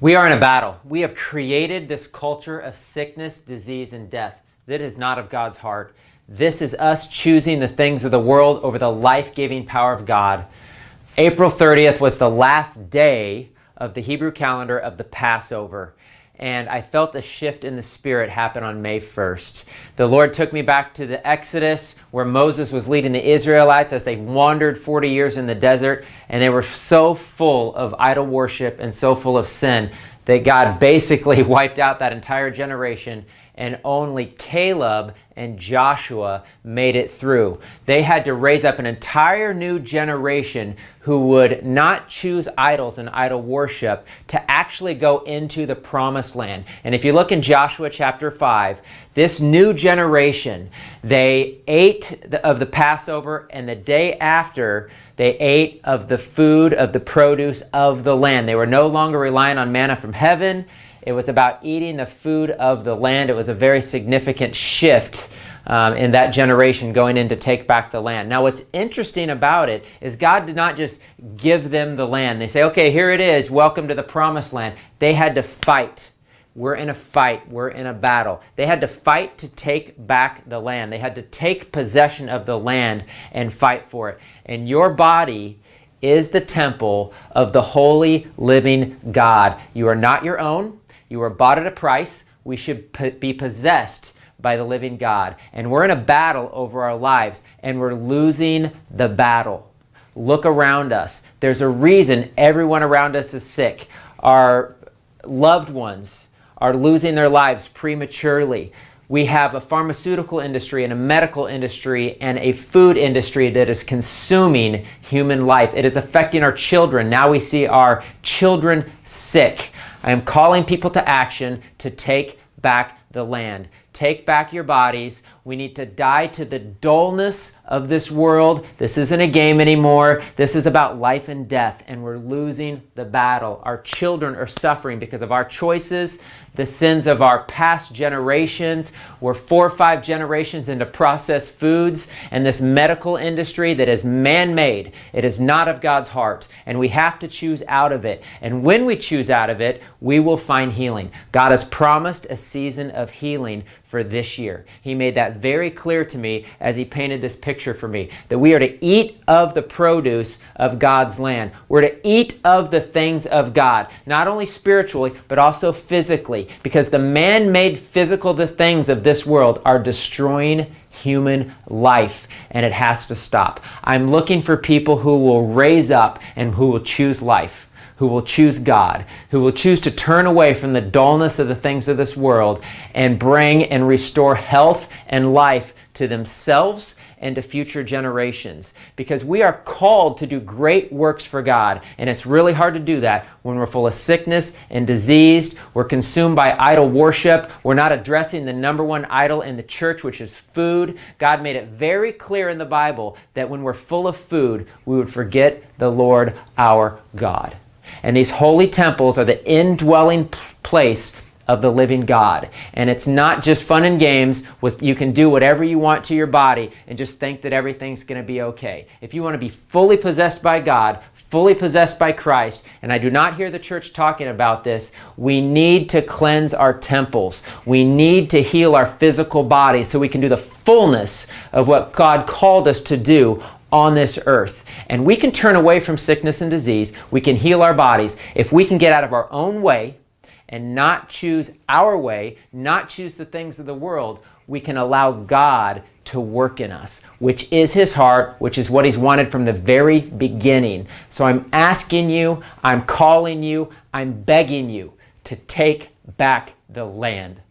We are in a battle. We have created this culture of sickness, disease, and death that is not of God's heart. This is us choosing the things of the world over the life-giving power of God. April 30th was the last day of the Hebrew calendar of the Passover. And I felt a shift in the spirit happen on May 1st. The Lord took me back to the Exodus where Moses was leading the Israelites as they wandered 40 years in the desert, and they were so full of idol worship and so full of sin that God basically wiped out that entire generation, and only Caleb and Joshua made it through. They had to raise up an entire new generation who would not choose idols and idol worship to actually go into the promised land. And if you look in Joshua chapter 5, this new generation, they ate of the Passover, and the day after, they ate of the food, of the produce of the land. They were no longer relying on manna from heaven. It was about eating the food of the land. It was a very significant shift in that generation going in to take back the land. Now, what's interesting about it is God did not just give them the land. They say, okay, here it is. Welcome to the promised land. They had to fight. We're in a fight. We're in a battle. They had to fight to take back the land. They had to take possession of the land and fight for it. And your body is the temple of the holy, living God. You are not your own. You were bought at a price. We should be possessed by the living God. And we're in a battle over our lives, and we're losing the battle. Look around us. There's a reason everyone around us is sick. Our loved ones are losing their lives prematurely. We have a pharmaceutical industry and a medical industry and a food industry that is consuming human life. It is affecting our children. Now we see our children sick. I am calling people to action to take back the land. Take back your bodies. We need to die to the dullness of this world. This isn't a game anymore. This is about life and death, and we're losing the battle. Our children are suffering because of our choices, the sins of our past generations. We're 4 or 5 generations into processed foods and this medical industry that is man-made. It is not of God's heart, and we have to choose out of it. And when we choose out of it, we will find healing. God has promised a season of healing for this year. He made that very clear to me as he painted this picture for me, that we are to eat of the produce of God's land. We're to eat of the things of God, not only spiritually, but also physically, because the man-made physical things of this world are destroying human life, and it has to stop. I'm looking for people who will raise up and who will choose life, who will choose God, who will choose to turn away from the dullness of the things of this world and bring and restore health and life to themselves and to future generations. Because we are called to do great works for God, and it's really hard to do that when we're full of sickness and diseased. We're consumed by idol worship. We're not addressing the number one idol in the church, which is food. God made it very clear in the Bible that when we're full of food, we would forget the Lord our God. And these holy temples are the indwelling place of the living God. And it's not just fun and games with you can do whatever you want to your body and just think that everything's going to be okay. If you want to be fully possessed by God, fully possessed by Christ, and I do not hear the church talking about this, we need to cleanse our temples. We need to heal our physical body so we can do the fullness of what God called us to do on this earth. And we can turn away from sickness and disease. We can heal our bodies if we can get out of our own way and not choose our way, not choose the things of the world. We can allow God to work in us, which is His heart, which is what He's wanted from the very beginning. So I'm asking you, I'm calling you, I'm begging you to take back the land.